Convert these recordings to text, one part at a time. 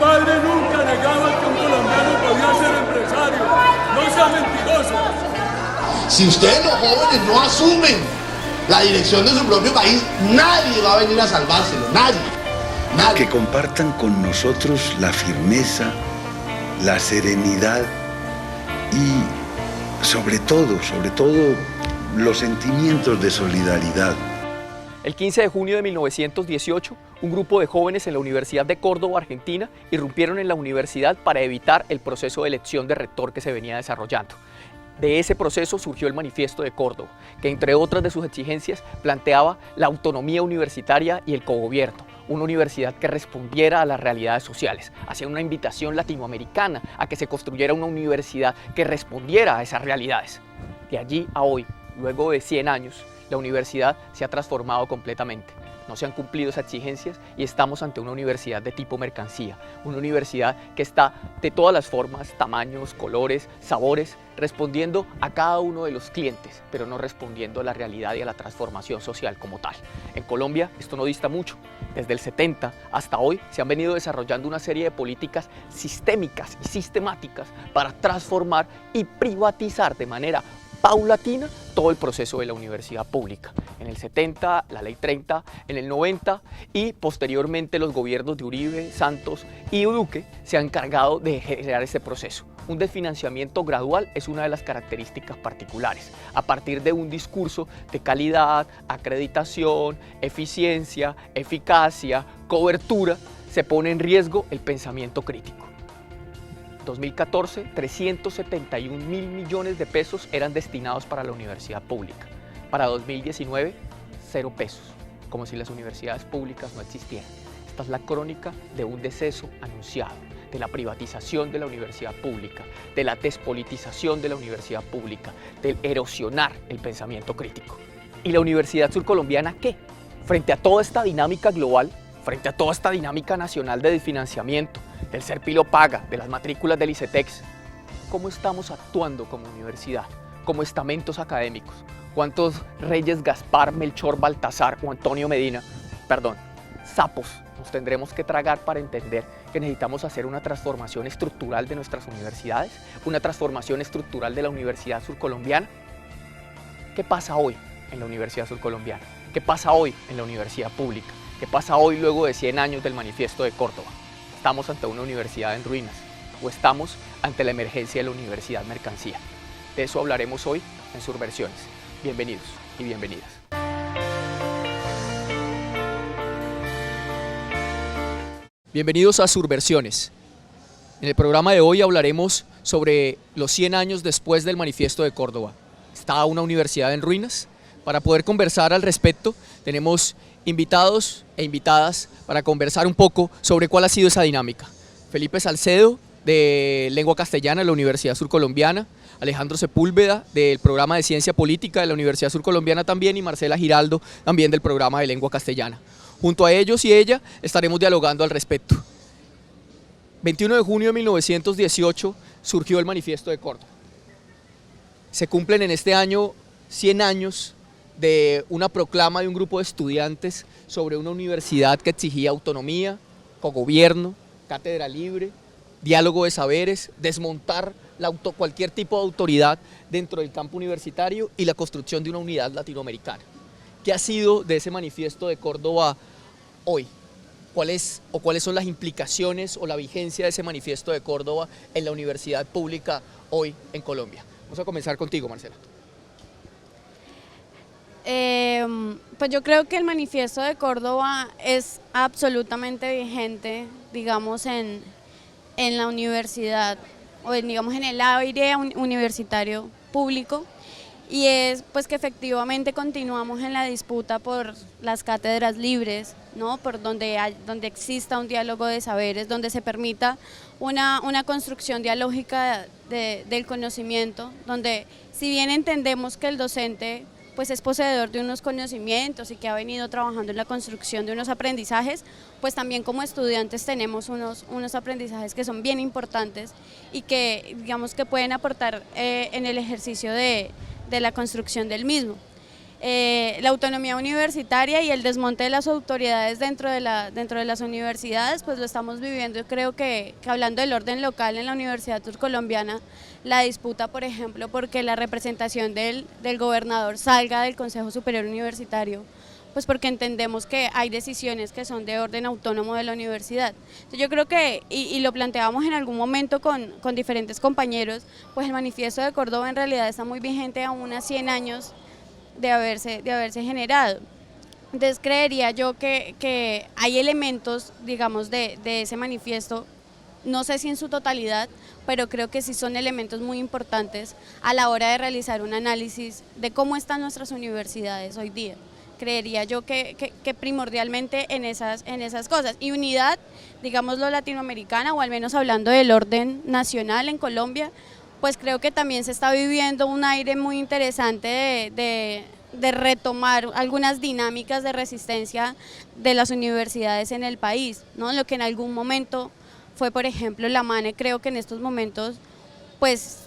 padre nunca negaba que un colombiano podía ser empresario. No sea mentiroso. Si ustedes los jóvenes no asumen la dirección de su propio país, nadie va a venir a salvárselo, nadie. Que compartan con nosotros la firmeza, la serenidad y sobre todo, los sentimientos de solidaridad. El 15 de junio de 1918, un grupo de jóvenes en la Universidad de Córdoba, Argentina, irrumpieron en la universidad para evitar el proceso de elección de rector que se venía desarrollando. De ese proceso surgió el Manifiesto de Córdoba, que entre otras de sus exigencias planteaba la autonomía universitaria y el cogobierno, una universidad que respondiera a las realidades sociales, hacía una invitación latinoamericana a que se construyera una universidad que respondiera a esas realidades. De allí a hoy, luego de 100 años, la universidad se ha transformado completamente. No se han cumplido esas exigencias y estamos ante una universidad de tipo mercancía, una universidad que está de todas las formas, tamaños, colores, sabores, respondiendo a cada uno de los clientes, pero no respondiendo a la realidad y a la transformación social como tal. En Colombia esto no dista mucho. Desde el 70 hasta hoy se han venido desarrollando una serie de políticas sistémicas y sistemáticas para transformar y privatizar de manera paulatina todo el proceso de la universidad pública. En el 70, la ley 30, en el 90 y posteriormente los gobiernos de Uribe, Santos y Duque se han encargado de generar ese proceso. Un desfinanciamiento gradual es una de las características particulares. A partir de un discurso de calidad, acreditación, eficiencia, eficacia, cobertura, se pone en riesgo el pensamiento crítico. 2014, 371.000 millones de pesos eran destinados para la universidad pública. Para 2019, 0 pesos, como si las universidades públicas no existieran. Esta es la crónica de un deceso anunciado, de la privatización de la universidad pública, de la despolitización de la universidad pública, del erosionar el pensamiento crítico. ¿Y la Universidad Surcolombiana qué? Frente a toda esta dinámica global, frente a toda esta dinámica nacional de desfinanciamiento, del Serpilo Paga, de las matrículas del ICETEX, ¿cómo estamos actuando como universidad, como estamentos académicos? ¿Cuántos Reyes Gaspar, Melchor Baltasar o Antonio Medina, sapos, nos tendremos que tragar para entender que necesitamos hacer una transformación estructural de nuestras universidades, una transformación estructural de la Universidad Surcolombiana? ¿Qué pasa hoy en la Universidad Surcolombiana? ¿Qué pasa hoy en la universidad pública? ¿Qué pasa hoy luego de 100 años del Manifiesto de Córdoba? ¿Estamos ante una universidad en ruinas o estamos ante la emergencia de la universidad mercancía? De eso hablaremos hoy en Surversiones. Bienvenidos y bienvenidas. Bienvenidos a Surversiones. En el programa de hoy hablaremos sobre los 100 años después del Manifiesto de Córdoba. ¿Está una universidad en ruinas? Para poder conversar al respecto, tenemos invitados e invitadas para conversar un poco sobre cuál ha sido esa dinámica. Felipe Salcedo, de Lengua Castellana de la Universidad Surcolombiana, Alejandro Sepúlveda, del programa de Ciencia Política de la Universidad Surcolombiana también, y Marcela Giraldo, también del programa de Lengua Castellana. Junto a ellos y ella estaremos dialogando al respecto. 21 de junio de 1918 surgió el Manifiesto de Córdoba. Se cumplen en este año 100 años de una proclama de un grupo de estudiantes sobre una universidad que exigía autonomía, cogobierno, cátedra libre, diálogo de saberes, desmontar cualquier tipo de autoridad dentro del campo universitario y la construcción de una unidad latinoamericana. ¿Qué ha sido de ese Manifiesto de Córdoba hoy? ¿Cuáles son las implicaciones o la vigencia de ese Manifiesto de Córdoba en la universidad pública hoy en Colombia? Vamos a comenzar contigo, Marcela. Pues yo creo que el Manifiesto de Córdoba es absolutamente vigente, digamos, en la universidad, o digamos en el aire universitario público, y es pues que efectivamente continuamos en la disputa por las cátedras libres, ¿no? Por donde exista un diálogo de saberes, donde se permita una construcción dialógica del conocimiento, donde si bien entendemos que el docente pues es poseedor de unos conocimientos y que ha venido trabajando en la construcción de unos aprendizajes, pues también como estudiantes tenemos unos aprendizajes que son bien importantes y que digamos que pueden aportar en el ejercicio de la construcción del mismo. la autonomía universitaria y el desmonte de las autoridades dentro de las universidades, pues lo estamos viviendo. Yo creo que hablando del orden local en la Universidad Surcolombiana, la disputa, por ejemplo, porque la representación del gobernador salga del Consejo Superior Universitario, pues porque entendemos que hay decisiones que son de orden autónomo de la universidad. Entonces yo creo que, y lo planteábamos en algún momento con diferentes compañeros, pues el manifiesto de Córdoba en realidad está muy vigente aún a 100 años de haberse generado. Entonces creería yo que hay elementos, digamos, de ese manifiesto, no sé si en su totalidad, pero creo que sí son elementos muy importantes a la hora de realizar un análisis de cómo están nuestras universidades hoy día. Creería yo que primordialmente en esas cosas. Y unidad, digámoslo, latinoamericana, o al menos hablando del orden nacional en Colombia, pues creo que también se está viviendo un aire muy interesante de retomar algunas dinámicas de resistencia de las universidades en el país, ¿no? Lo que en algún momento fue, por ejemplo, la MANE, creo que en estos momentos pues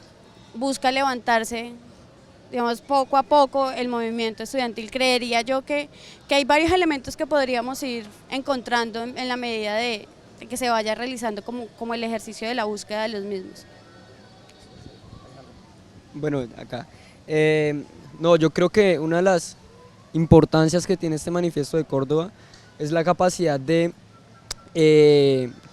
busca levantarse, digamos, poco a poco el movimiento estudiantil. Creería yo que hay varios elementos que podríamos ir encontrando en la medida de que se vaya realizando como el ejercicio de la búsqueda de los mismos. Bueno, acá. No, yo creo que una de las importancias que tiene este manifiesto de Córdoba es la capacidad de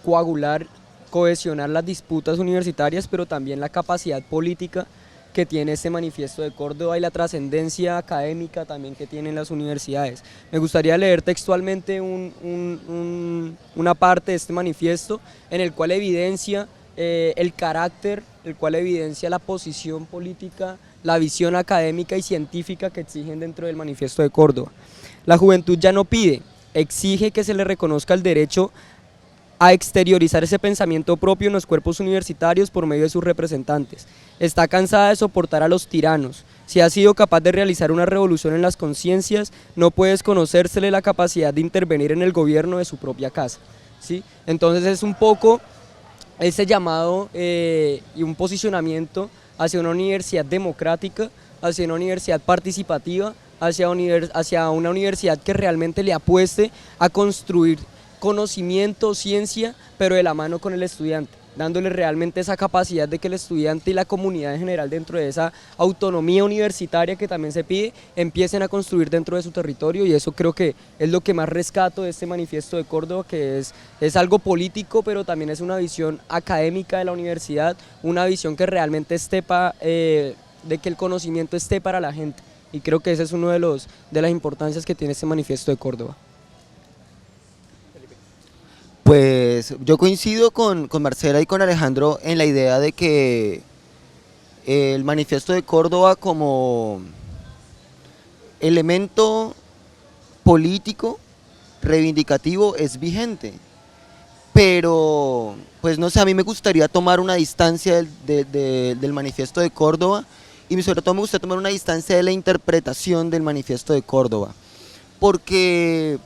coagular, cohesionar las disputas universitarias, pero también la capacidad política que tiene este manifiesto de Córdoba y la trascendencia académica también que tienen las universidades. Me gustaría leer textualmente una parte de este manifiesto en el cual evidencia el carácter, el cual evidencia la posición política, la visión académica y científica que exigen dentro del manifiesto de Córdoba. La juventud ya no pide, exige que se le reconozca el derecho a exteriorizar ese pensamiento propio en los cuerpos universitarios por medio de sus representantes. Está cansada de soportar a los tiranos. Si ha sido capaz de realizar una revolución en las conciencias, no puede desconocérsele la capacidad de intervenir en el gobierno de su propia casa, ¿sí? Entonces es un poco ese llamado y un posicionamiento hacia una universidad democrática, hacia una universidad participativa, hacia una universidad que realmente le apueste a construir conocimiento, ciencia, pero de la mano con el estudiante, dándole realmente esa capacidad de que el estudiante y la comunidad en general, dentro de esa autonomía universitaria que también se pide, empiecen a construir dentro de su territorio, y eso creo que es lo que más rescato de este manifiesto de Córdoba, que es algo político, pero también es una visión académica de la universidad, una visión que realmente esté de que el conocimiento esté para la gente, y creo que ese es uno de las importancias que tiene este manifiesto de Córdoba. Pues yo coincido con Marcela y con Alejandro en la idea de que el manifiesto de Córdoba como elemento político reivindicativo es vigente, pero pues no sé, a mí me gustaría tomar una distancia del manifiesto de Córdoba, y sobre todo me gustaría tomar una distancia de la interpretación del manifiesto de Córdoba, porque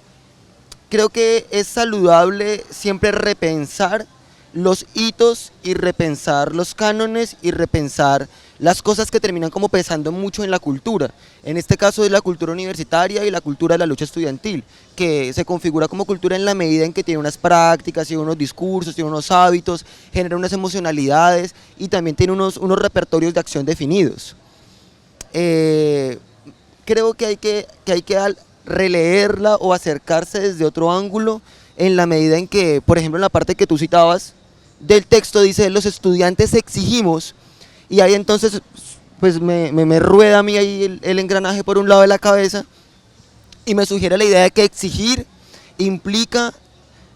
creo que es saludable siempre repensar los hitos y repensar los cánones y repensar las cosas que terminan como pesando mucho en la cultura. En este caso es la cultura universitaria y la cultura de la lucha estudiantil, que se configura como cultura en la medida en que tiene unas prácticas, tiene unos discursos, tiene unos hábitos, genera unas emocionalidades y también tiene unos repertorios de acción definidos. Creo que hay que releerla o acercarse desde otro ángulo, en la medida en que, por ejemplo, en la parte que tú citabas del texto dice: los estudiantes exigimos, y ahí entonces pues me rueda a mí ahí el engranaje por un lado de la cabeza y me sugiere la idea de que exigir implica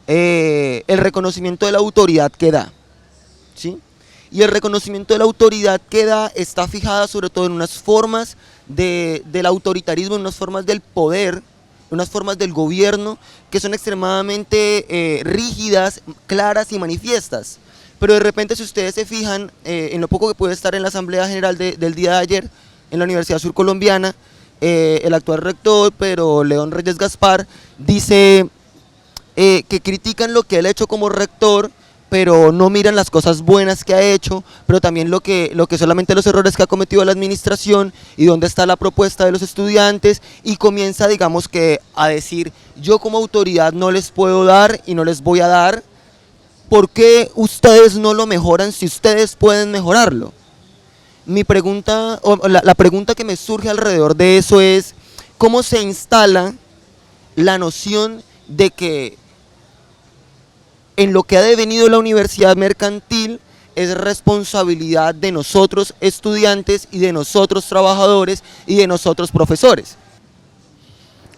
el reconocimiento de la autoridad que da, ¿sí? Y el reconocimiento de la autoridad que da está fijada sobre todo en unas formas del autoritarismo, en unas formas del poder, en unas formas del gobierno que son extremadamente rígidas, claras y manifiestas. Pero de repente, si ustedes se fijan en lo poco que puede estar en la Asamblea General del día de ayer en la Universidad Surcolombiana, el actual rector, pero León Reyes Gaspar, dice que critican lo que él ha hecho como rector, pero no miran las cosas buenas que ha hecho, pero también lo que solamente los errores que ha cometido la administración y dónde está la propuesta de los estudiantes, y comienza, digamos que, a decir, yo como autoridad no les puedo dar y no les voy a dar, ¿por qué ustedes no lo mejoran si ustedes pueden mejorarlo? Mi pregunta, o la pregunta que me surge alrededor de eso es, ¿cómo se instala la noción de que en lo que ha devenido la universidad mercantil es responsabilidad de nosotros estudiantes y de nosotros trabajadores y de nosotros profesores?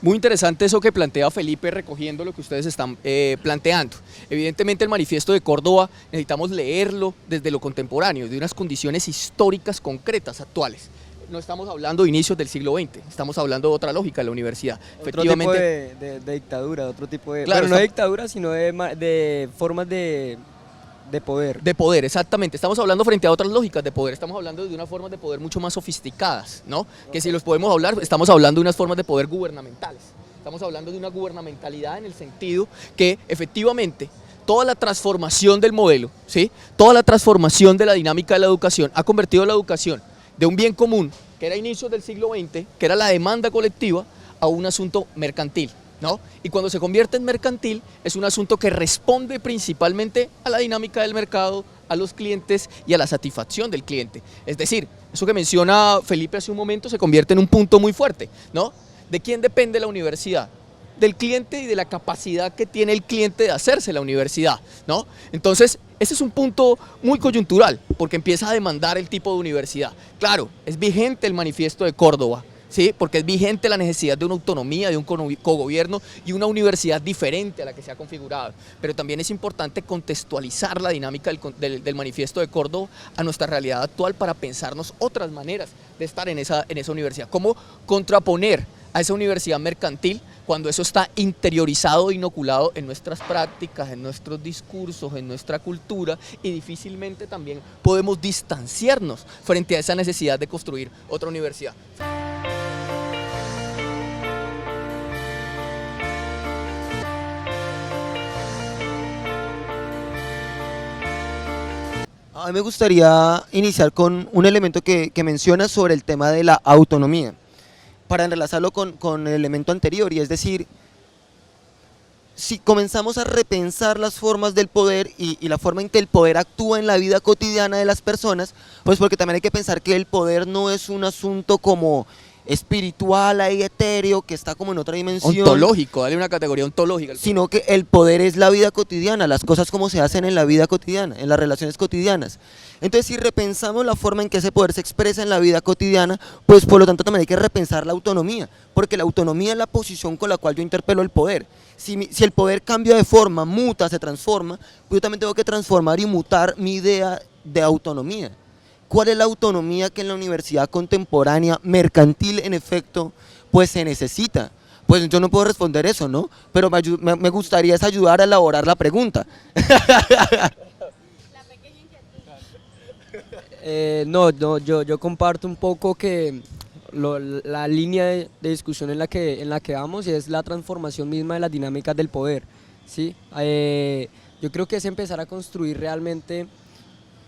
Muy interesante eso que plantea Felipe, recogiendo lo que ustedes están planteando. Evidentemente el manifiesto de Córdoba necesitamos leerlo desde lo contemporáneo, de unas condiciones históricas concretas, actuales. No estamos hablando de inicios del siglo XX, estamos hablando de otra lógica de la universidad. Otro tipo de dictadura, otro tipo de... Claro, bueno, no de dictadura, sino de formas de poder. De poder, exactamente. Estamos hablando frente a otras lógicas de poder, estamos hablando de unas formas de poder mucho más sofisticadas, ¿no? Que si los podemos hablar, estamos hablando de unas formas de poder gubernamentales. Estamos hablando de una gubernamentalidad en el sentido que efectivamente toda la transformación del modelo, ¿sí? Toda la transformación de la dinámica de la educación ha convertido la educación de un bien común, que era inicios del siglo XX, que era la demanda colectiva, a un asunto mercantil, ¿no? Y cuando se convierte en mercantil, es un asunto que responde principalmente a la dinámica del mercado, a los clientes y a la satisfacción del cliente. Es decir, eso que menciona Felipe hace un momento se convierte en un punto muy fuerte, ¿no? ¿De quién depende la universidad? Del cliente y de la capacidad que tiene el cliente de hacerse la universidad, ¿no? Entonces, ese es un punto muy coyuntural, porque empieza a demandar el tipo de universidad. Claro, es vigente el manifiesto de Córdoba, ¿sí? Porque es vigente la necesidad de una autonomía, de un cogobierno y una universidad diferente a la que se ha configurado. Pero también es importante contextualizar la dinámica del manifiesto de Córdoba a nuestra realidad actual para pensarnos otras maneras de estar en esa universidad. ¿Cómo contraponer a esa universidad mercantil cuando eso está interiorizado e inoculado en nuestras prácticas, en nuestros discursos, en nuestra cultura, y difícilmente también podemos distanciarnos frente a esa necesidad de construir otra universidad? A mí me gustaría iniciar con un elemento que menciona sobre el tema de la autonomía, para enlazarlo con el elemento anterior, y es decir, si comenzamos a repensar las formas del poder y la forma en que el poder actúa en la vida cotidiana de las personas, pues porque también hay que pensar que el poder no es un asunto como espiritual, ahí etéreo, que está como en otra dimensión. Ontológico, dale una categoría ontológica. Sino que el poder es la vida cotidiana, las cosas como se hacen en la vida cotidiana, en las relaciones cotidianas. Entonces, si repensamos la forma en que ese poder se expresa en la vida cotidiana, pues por lo tanto también hay que repensar la autonomía, porque la autonomía es la posición con la cual yo interpelo el poder. Si el poder cambia de forma, muta, se transforma, pues yo también tengo que transformar y mutar mi idea de autonomía. ¿Cuál es la autonomía que en la universidad contemporánea, mercantil en efecto, pues se necesita? Pues yo no puedo responder eso, ¿no? Pero me gustaría es ayudar a elaborar la pregunta. Yo comparto un poco que la línea de discusión en la que vamos es la transformación misma de las dinámicas del poder, ¿sí? Yo creo que es empezar a construir realmente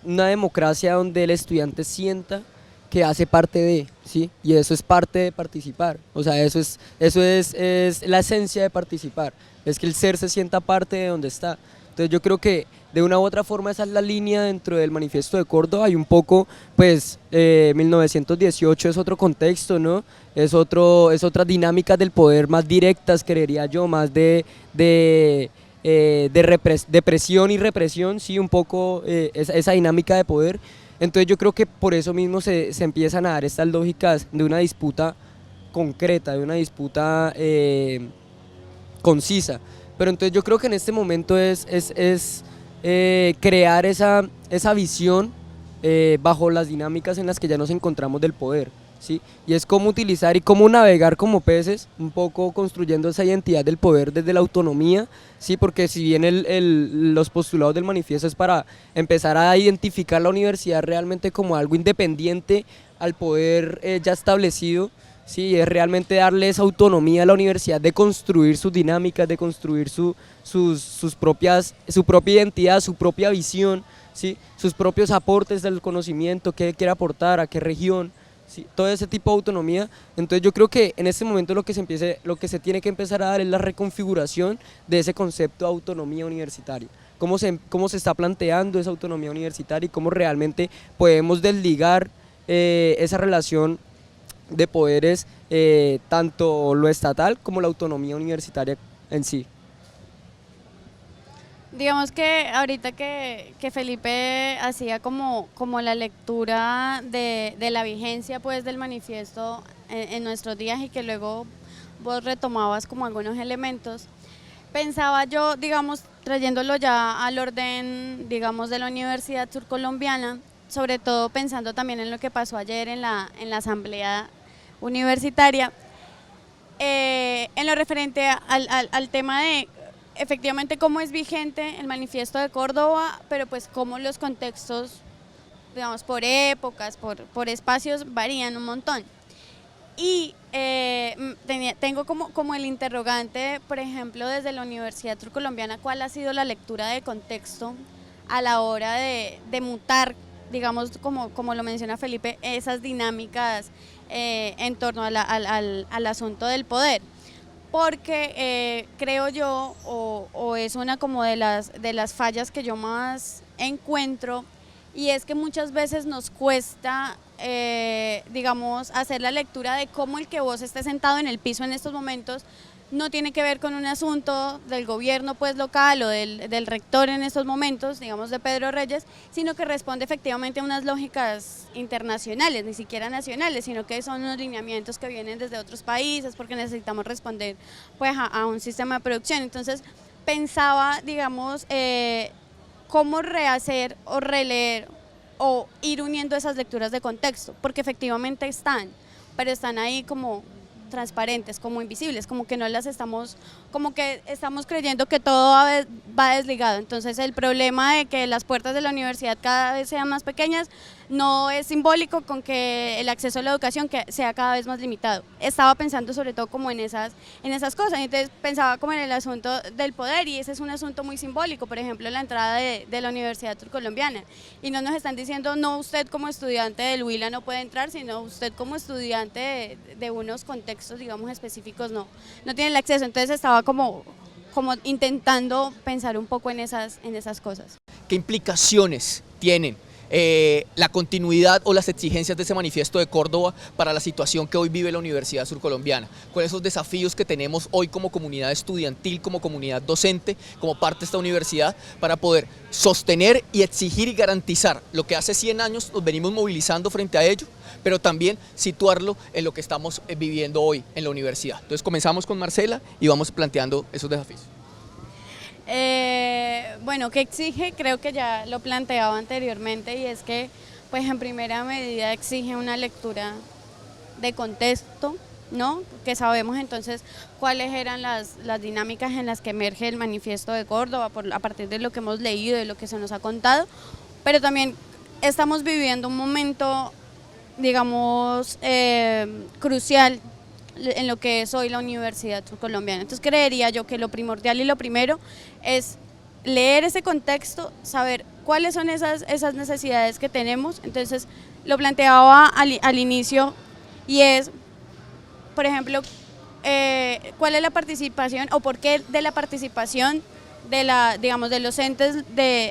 una democracia donde el estudiante sienta que hace parte de, ¿sí? Y eso es parte de participar, o sea, eso es la esencia de participar, es que el ser se sienta parte de donde está. Entonces yo creo que de una u otra forma esa es la línea dentro del manifiesto de Córdoba, y un poco, pues, 1918 es otro contexto, ¿no? Es otra dinámica del poder más directas, creería yo, más de presión y represión, sí, un poco esa dinámica de poder. Entonces yo creo que por eso mismo se empiezan a dar estas lógicas de una disputa concreta, de una disputa concisa. Pero entonces yo creo que en este momento es crear esa visión bajo las dinámicas en las que ya nos encontramos del poder, ¿sí? Y es cómo utilizar y cómo navegar como peces, un poco construyendo esa identidad del poder desde la autonomía, ¿sí? Porque si bien los postulados del manifiesto es para empezar a identificar la universidad realmente como algo independiente al poder ya establecido, Sí, es realmente darle esa autonomía a la universidad de construir sus dinámicas, de construir su propia identidad, su propia visión, ¿sí? Sus propios aportes del conocimiento, qué quiere aportar, a qué región, ¿sí? Todo ese tipo de autonomía. Entonces yo creo que en este momento lo que se tiene que empezar a dar es la reconfiguración de ese concepto de autonomía universitaria. Cómo se está planteando esa autonomía universitaria y cómo realmente podemos desligar esa relación de poderes, tanto lo estatal como la autonomía universitaria en sí. Digamos que ahorita que Felipe hacía como la lectura de la vigencia pues del manifiesto en nuestros días y que luego vos retomabas como algunos elementos, pensaba yo, digamos, trayéndolo ya al orden, digamos, de la Universidad Surcolombiana, sobre todo pensando también en lo que pasó ayer en la asamblea universitaria, en lo referente al tema de efectivamente cómo es vigente el manifiesto de Córdoba, pero pues cómo los contextos, digamos, por épocas, por espacios varían un montón. Y tengo como el interrogante, por ejemplo, desde la Universidad Surcolombiana, ¿cuál ha sido la lectura de contexto a la hora de mutar, digamos, como lo menciona Felipe, esas dinámicas en torno al asunto del poder? Porque creo yo, o es una como de las fallas que yo más encuentro, y es que muchas veces nos cuesta, digamos, hacer la lectura de cómo el que vos estés sentado en el piso en estos momentos no tiene que ver con un asunto del gobierno pues local o del rector en estos momentos, digamos de Pedro Reyes, sino que responde efectivamente a unas lógicas internacionales, ni siquiera nacionales, sino que son unos lineamientos que vienen desde otros países porque necesitamos responder pues a un sistema de producción. Entonces pensaba, digamos, cómo rehacer o releer o ir uniendo esas lecturas de contexto, porque efectivamente están, pero están ahí como transparentes, como invisibles, como que no las estamos, como que estamos creyendo que todo va desligado. Entonces el problema de que las puertas de la universidad cada vez sean más pequeñas no es simbólico con que el acceso a la educación que sea cada vez más limitado. Estaba pensando sobre todo como en esas cosas, entonces pensaba como en el asunto del poder, y ese es un asunto muy simbólico, por ejemplo la entrada de la Universidad Surcolombiana, y no nos están diciendo no, usted como estudiante del Huila no puede entrar, sino usted como estudiante de unos contextos digamos específicos no tiene el acceso. Entonces estaba como intentando pensar un poco en esas cosas. ¿Qué implicaciones tienen la continuidad o las exigencias de ese manifiesto de Córdoba para la situación que hoy vive la Universidad Surcolombiana? ¿Cuáles son los desafíos que tenemos hoy como comunidad estudiantil, como comunidad docente, como parte de esta universidad, para poder sostener y exigir y garantizar lo que hace 100 años nos venimos movilizando frente a ello, pero también situarlo en lo que estamos viviendo hoy en la universidad? Entonces comenzamos con Marcela y vamos planteando esos desafíos. Bueno, ¿qué exige? Creo que ya lo planteaba anteriormente, y es que pues en primera medida exige una lectura de contexto, ¿no? Que sabemos entonces cuáles eran las dinámicas en las que emerge el manifiesto de Córdoba a partir de lo que hemos leído, de lo que se nos ha contado, pero también estamos viviendo un momento, digamos, crucial en lo que es hoy la Universidad Surcolombiana. Entonces creería yo que lo primordial y lo primero es leer ese contexto, saber cuáles son esas necesidades que tenemos. Entonces lo planteaba al inicio, y es, por ejemplo, cuál es la participación o por qué de la participación digamos, de los entes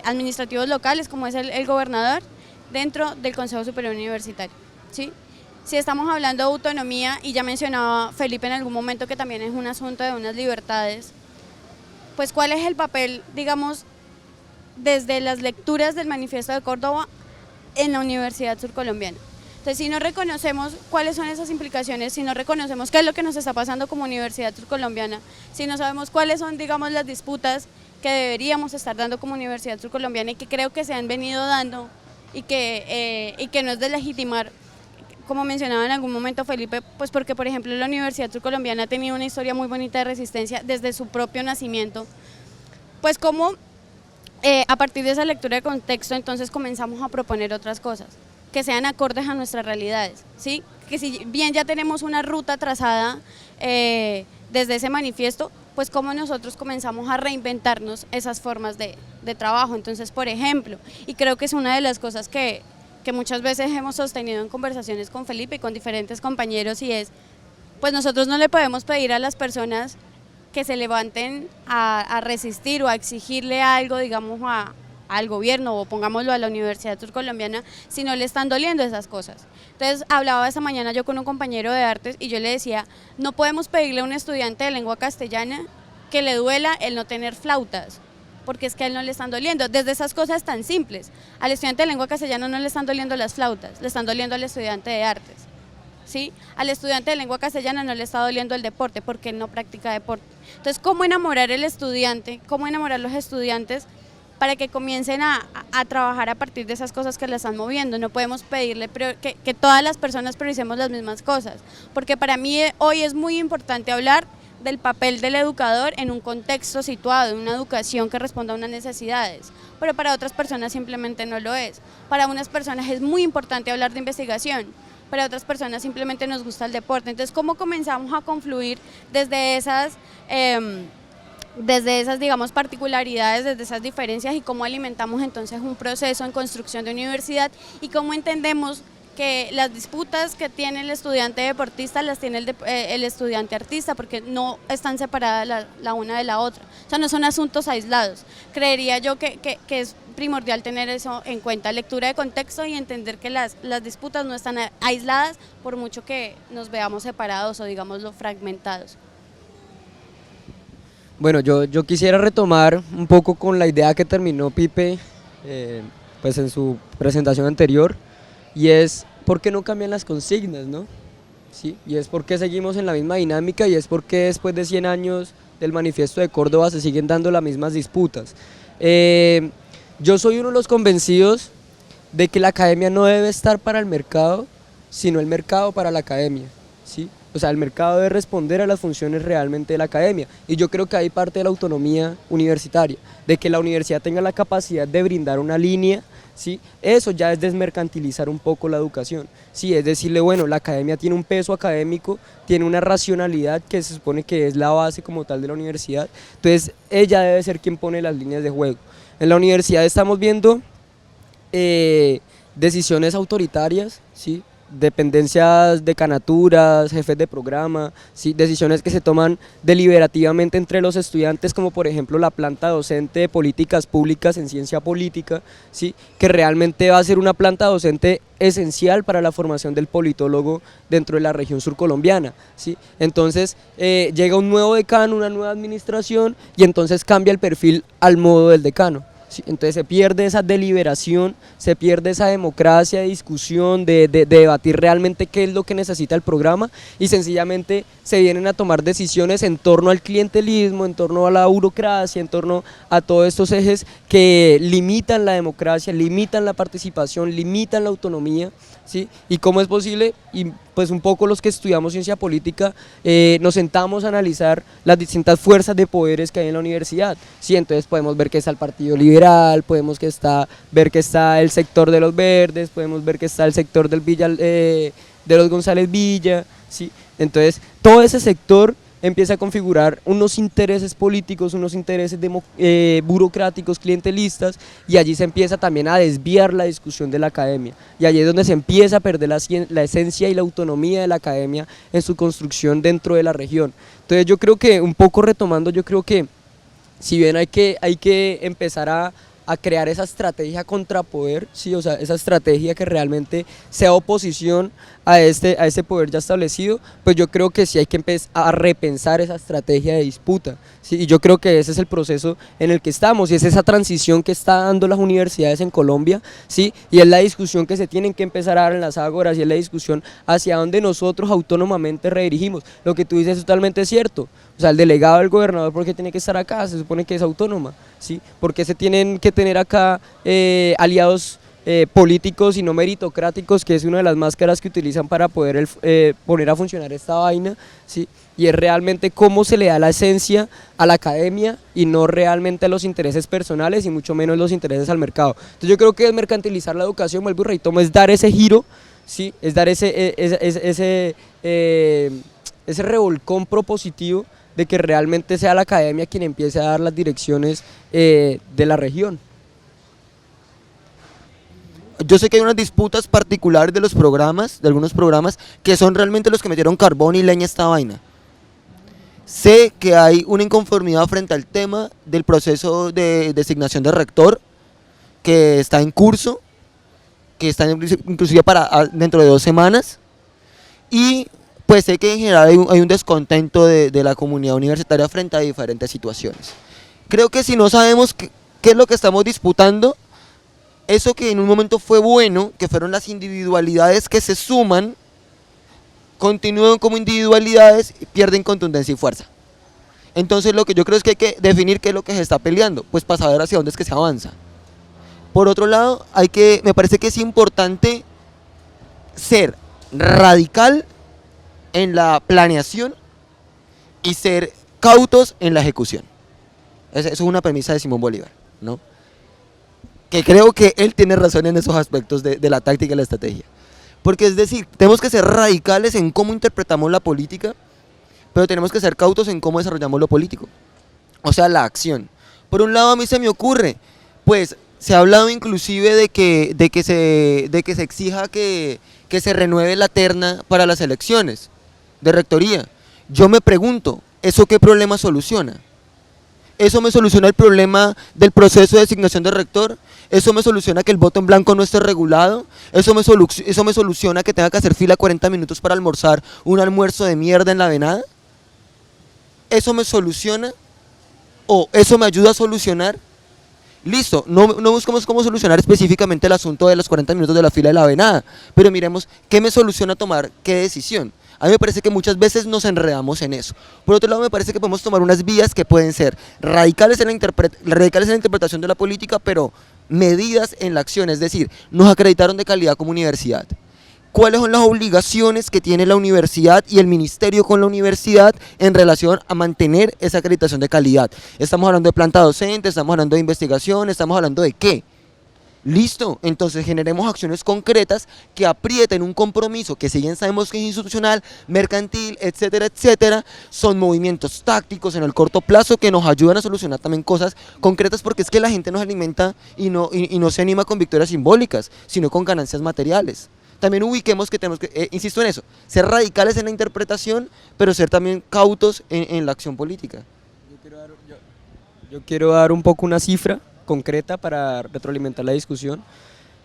administrativos locales, como es el gobernador, dentro del Consejo Superior Universitario, ¿sí? Si estamos hablando de autonomía, y ya mencionaba Felipe en algún momento que también es un asunto de unas libertades, pues ¿cuál es el papel, digamos, desde las lecturas del manifiesto de Córdoba en la Universidad Surcolombiana? Entonces, si no reconocemos cuáles son esas implicaciones, si no reconocemos qué es lo que nos está pasando como Universidad Surcolombiana, si no sabemos cuáles son, digamos, las disputas que deberíamos estar dando como Universidad Surcolombiana y que creo que se han venido dando y que no es de legitimar, como mencionaba en algún momento Felipe, pues porque por ejemplo la Universidad Surcolombiana ha tenido una historia muy bonita de resistencia desde su propio nacimiento, pues como a partir de esa lectura de contexto entonces comenzamos a proponer otras cosas que sean acordes a nuestras realidades, ¿sí? porque si bien ya tenemos una ruta trazada desde ese manifiesto, pues cómo nosotros comenzamos a reinventarnos esas formas de trabajo. Entonces, por ejemplo, y creo que es una de las cosas que muchas veces hemos sostenido en conversaciones con Felipe y con diferentes compañeros, y es, pues nosotros no le podemos pedir a las personas que se levanten a resistir o a exigirle algo, digamos, al gobierno, o pongámoslo a la Universidad Surcolombiana, si no le están doliendo esas cosas. Entonces hablaba esta mañana yo con un compañero de artes y yo le decía, no podemos pedirle a un estudiante de lengua castellana que le duela el no tener flautas, porque es que a él no le están doliendo, desde esas cosas tan simples. Al estudiante de lengua castellana no le están doliendo las flautas, le están doliendo al estudiante de artes, ¿sí? Al estudiante de lengua castellana no le está doliendo el deporte, porque él no practica deporte. Entonces, ¿cómo enamorar al estudiante, cómo enamorar a los estudiantes para que comiencen a trabajar a partir de esas cosas que le están moviendo? No podemos pedirle que todas las personas prioricemos las mismas cosas, porque para mí hoy es muy importante hablar del papel del educador en un contexto situado, en una educación que responda a unas necesidades, pero para otras personas simplemente no lo es. Para unas personas es muy importante hablar de investigación, para otras personas simplemente nos gusta el deporte. Entonces, ¿cómo comenzamos a confluir desde esas, digamos, particularidades, desde esas diferencias, y cómo alimentamos entonces un proceso en construcción de universidad, y cómo entendemos que las disputas que tiene el estudiante deportista las tiene el estudiante artista, porque no están separadas la una de la otra, o sea, no son asuntos aislados. Creería yo que es primordial tener eso en cuenta, lectura de contexto, y entender que las disputas no están aisladas por mucho que nos veamos separados o digámoslo fragmentados. Bueno, yo quisiera retomar un poco con la idea que terminó Pipe pues en su presentación anterior, y es ¿por qué no cambian las consignas, no? ¿Sí? Y es porque seguimos en la misma dinámica, y es porque después de 100 años del Manifiesto de Córdoba se siguen dando las mismas disputas. Yo soy uno de los convencidos de que la academia no debe estar para el mercado, sino el mercado para la academia, ¿sí? O sea, el mercado debe responder a las funciones realmente de la academia, y yo creo que hay parte de la autonomía universitaria, de que la universidad tenga la capacidad de brindar una línea, ¿sí? Eso ya es desmercantilizar un poco la educación, ¿sí? Es decirle, bueno, la academia tiene un peso académico, tiene una racionalidad que se supone que es la base como tal de la universidad, entonces ella debe ser quien pone las líneas de juego. En la universidad estamos viendo decisiones autoritarias, ¿sí? Dependencias, decanaturas, jefes de programa, ¿sí? Decisiones que se toman deliberativamente entre los estudiantes, como por ejemplo la planta docente de políticas públicas en ciencia política, ¿sí? Que realmente va a ser una planta docente esencial para la formación del politólogo dentro de la región surcolombiana, ¿sí? Entonces llega un nuevo decano, una nueva administración, y entonces cambia el perfil al modo del decano. Entonces se pierde esa deliberación, se pierde esa democracia de discusión, de debatir realmente qué es lo que necesita el programa, y sencillamente se vienen a tomar decisiones en torno al clientelismo, en torno a la burocracia, en torno a todos estos ejes que limitan la democracia, limitan la participación, limitan la autonomía, ¿sí? Y cómo es posible, y pues un poco los que estudiamos ciencia política nos sentamos a analizar las distintas fuerzas de poderes que hay en la universidad, ¿sí? Entonces podemos ver que está el Partido Liberal, podemos ver que está el sector de los Verdes, podemos ver que está el sector de los González Villa, ¿sí? Entonces todo ese sector empieza a configurar unos intereses políticos, unos intereses burocráticos, clientelistas, y allí se empieza también a desviar la discusión de la academia, y allí es donde se empieza a perder la esencia y la autonomía de la academia en su construcción dentro de la región. Entonces yo creo que, un poco retomando, yo creo que si bien hay que empezar a crear esa estrategia contrapoder, ¿sí? O sea, esa estrategia que realmente sea oposición a este poder ya establecido, pues yo creo que sí hay que empezar a repensar esa estrategia de disputa, ¿sí? Y yo creo que ese es el proceso en el que estamos, y es esa transición que está dando las universidades en Colombia, ¿sí? Y es la discusión que se tienen que empezar a dar en las ágoras, y es la discusión hacia donde nosotros autónomamente redirigimos. Lo que tú dices es totalmente cierto. O sea, el delegado del gobernador, ¿por qué tiene que estar acá? Se supone que es autónoma, ¿sí? ¿Por qué se tienen que tener acá aliados políticos y no meritocráticos, que es una de las máscaras que utilizan para poder poner a funcionar esta vaina, ¿sí? Y es realmente cómo se le da la esencia a la academia, y no realmente a los intereses personales, y mucho menos los intereses al mercado. Entonces yo creo que desmercantilizar la educación, vuelvo y reitomo, es dar ese giro, ¿sí? Es dar ese revolcón propositivo de que realmente sea la academia quien empiece a dar las direcciones de la región. Yo sé que hay unas disputas particulares de los programas, de algunos programas, que son realmente los que metieron carbón y leña a esta vaina. Sé que hay una inconformidad frente al tema del proceso de designación de rector, que está en curso, que está inclusive para dentro de 2 semanas, y pues sé que en general hay un descontento de la comunidad universitaria frente a diferentes situaciones. Creo que si no sabemos qué es lo que estamos disputando, eso que en un momento fue bueno, que fueron las individualidades que se suman, continúan como individualidades y pierden contundencia y fuerza. Entonces lo que yo creo es que hay que definir qué es lo que se está peleando, pues para saber hacia dónde es que se avanza. Por otro lado, me parece que es importante ser radical en la planeación y ser cautos en la ejecución. Eso es una premisa de Simón Bolívar, ¿no? Que creo que él tiene razón en esos aspectos de la táctica y la estrategia. Porque es decir, tenemos que ser radicales en cómo interpretamos la política, pero tenemos que ser cautos en cómo desarrollamos lo político. O sea, la acción. Por un lado a mí se me ocurre, pues se ha hablado inclusive de que se exija que se renueve la terna para las elecciones de rectoría. Yo me pregunto, ¿eso qué problema soluciona? ¿Eso me soluciona el problema del proceso de designación de rector? ¿Eso me soluciona que el voto en blanco no esté regulado? ¿Eso me soluciona que tenga que hacer fila 40 minutos para almorzar un almuerzo de mierda en la venada? ¿Eso me soluciona? ¿O eso me ayuda a solucionar? Listo, no buscamos cómo solucionar específicamente el asunto de los 40 minutos de la fila de la venada, pero miremos qué me soluciona tomar qué decisión. A mí me parece que muchas veces nos enredamos en eso. Por otro lado, me parece que podemos tomar unas vías que pueden ser radicales en la interpretación de la política, pero medidas en la acción, es decir, nos acreditaron de calidad como universidad. ¿Cuáles son las obligaciones que tiene la universidad y el ministerio con la universidad en relación a mantener esa acreditación de calidad? Estamos hablando de planta docente, estamos hablando de investigación, estamos hablando de qué. Listo, entonces generemos acciones concretas que aprieten un compromiso que si bien sabemos que es institucional, mercantil, etcétera, etcétera, son movimientos tácticos en el corto plazo que nos ayudan a solucionar también cosas concretas, porque es que la gente nos alimenta y no se anima con victorias simbólicas, sino con ganancias materiales. También ubiquemos que tenemos que, insisto en eso, ser radicales en la interpretación, pero ser también cautos en la acción política. Yo quiero dar un poco una cifra concreta para retroalimentar la discusión,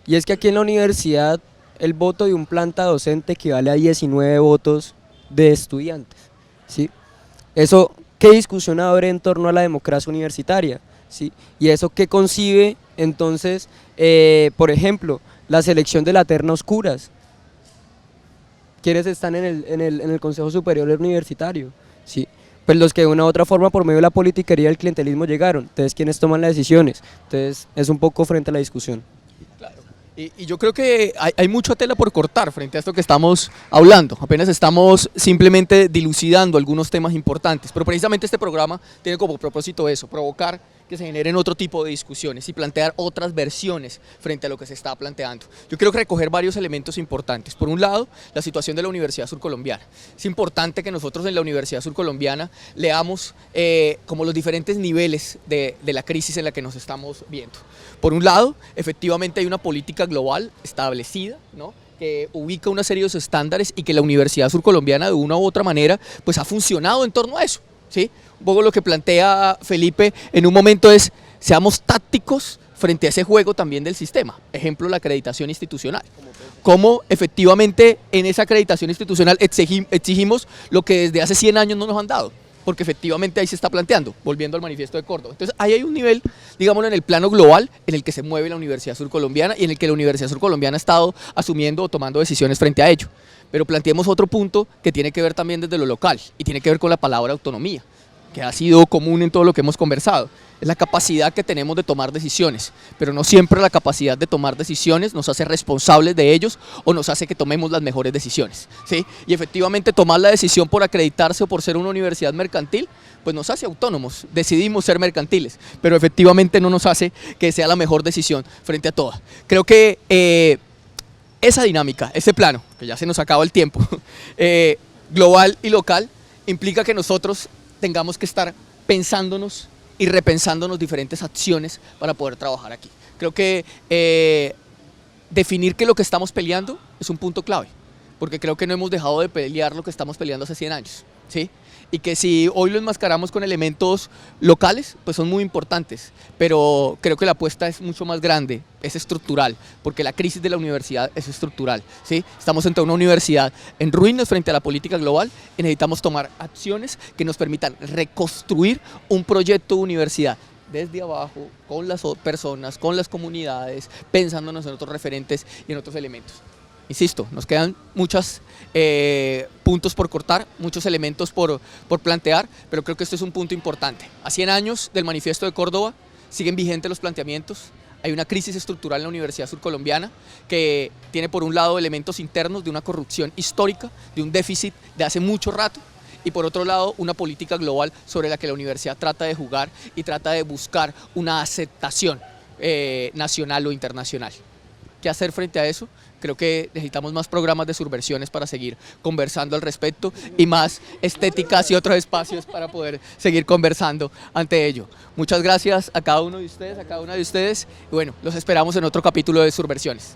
y es que aquí en la universidad el voto de un planta docente equivale a 19 votos de estudiantes, ¿sí? Eso, ¿qué discusión abre en torno a la democracia universitaria? ¿Sí? Y eso, ¿qué concibe entonces, por ejemplo, la selección de la terna oscuras? ¿Quiénes están en el Consejo Superior Universitario? ¿Sí? Pues los que de una u otra forma por medio de la politiquería y el clientelismo llegaron. Entonces, ¿quiénes toman las decisiones? Entonces, es un poco frente a la discusión. Claro. Y yo creo que hay mucha tela por cortar frente a esto que estamos hablando. Apenas estamos simplemente dilucidando algunos temas importantes, pero precisamente este programa tiene como propósito eso, provocar que se generen otro tipo de discusiones y plantear otras versiones frente a lo que se está planteando. Yo quiero recoger varios elementos importantes. Por un lado, la situación de la Universidad Surcolombiana. Es importante que nosotros en la Universidad Surcolombiana leamos como los diferentes niveles de la crisis en la que nos estamos viendo. Por un lado, efectivamente hay una política global establecida, ¿no?, que ubica una serie de estándares y que la Universidad Surcolombiana de una u otra manera pues ha funcionado en torno a eso, ¿sí? Un poco lo que plantea Felipe en un momento es, seamos tácticos frente a ese juego también del sistema. Ejemplo, la acreditación institucional. Cómo efectivamente en esa acreditación institucional exigimos lo que desde hace 100 años no nos han dado, porque efectivamente ahí se está planteando, volviendo al manifiesto de Córdoba. Entonces ahí hay un nivel, digámoslo, en el plano global, en el que se mueve la Universidad Surcolombiana y en el que la Universidad Surcolombiana ha estado asumiendo o tomando decisiones frente a ello. Pero planteemos otro punto que tiene que ver también desde lo local y tiene que ver con la palabra autonomía, que ha sido común en todo lo que hemos conversado. Es la capacidad que tenemos de tomar decisiones, pero no siempre la capacidad de tomar decisiones nos hace responsables de ellos o nos hace que tomemos las mejores decisiones, ¿sí? Y efectivamente tomar la decisión por acreditarse o por ser una universidad mercantil, pues nos hace autónomos, decidimos ser mercantiles, pero efectivamente no nos hace que sea la mejor decisión frente a todas. Creo que esa dinámica, ese plano, que ya se nos acaba el tiempo, global y local, implica que nosotros tengamos que estar pensándonos y repensándonos diferentes acciones para poder trabajar aquí. Creo que definir que lo que estamos peleando es un punto clave, porque creo que no hemos dejado de pelear lo que estamos peleando hace 100 años, ¿sí? Y que si hoy lo enmascaramos con elementos locales, pues son muy importantes, pero creo que la apuesta es mucho más grande, es estructural, porque la crisis de la universidad es estructural, ¿sí? Estamos ante una universidad en ruinas frente a la política global y necesitamos tomar acciones que nos permitan reconstruir un proyecto de universidad desde abajo, con las personas, con las comunidades, pensándonos en otros referentes y en otros elementos. Insisto, nos quedan muchos puntos por cortar, muchos elementos por plantear, pero creo que esto es un punto importante. A 100 años del Manifiesto de Córdoba siguen vigentes los planteamientos. Hay una crisis estructural en la Universidad Surcolombiana que tiene por un lado elementos internos de una corrupción histórica, de un déficit de hace mucho rato, y por otro lado una política global sobre la que la universidad trata de jugar y trata de buscar una aceptación nacional o internacional. ¿Qué hacer frente a eso? Creo que necesitamos más programas de subversiones para seguir conversando al respecto y más estéticas y otros espacios para poder seguir conversando ante ello. Muchas gracias a cada uno de ustedes, a cada una de ustedes, y bueno, los esperamos en otro capítulo de Subversiones.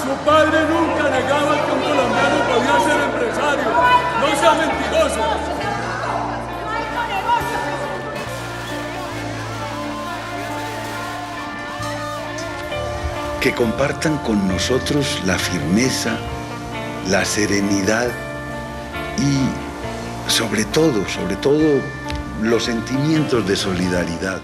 Su padre nunca negaba que un colombiano podía ser empresario. No sea mentiroso. Que compartan con nosotros la firmeza, la serenidad y sobre todo, los sentimientos de solidaridad.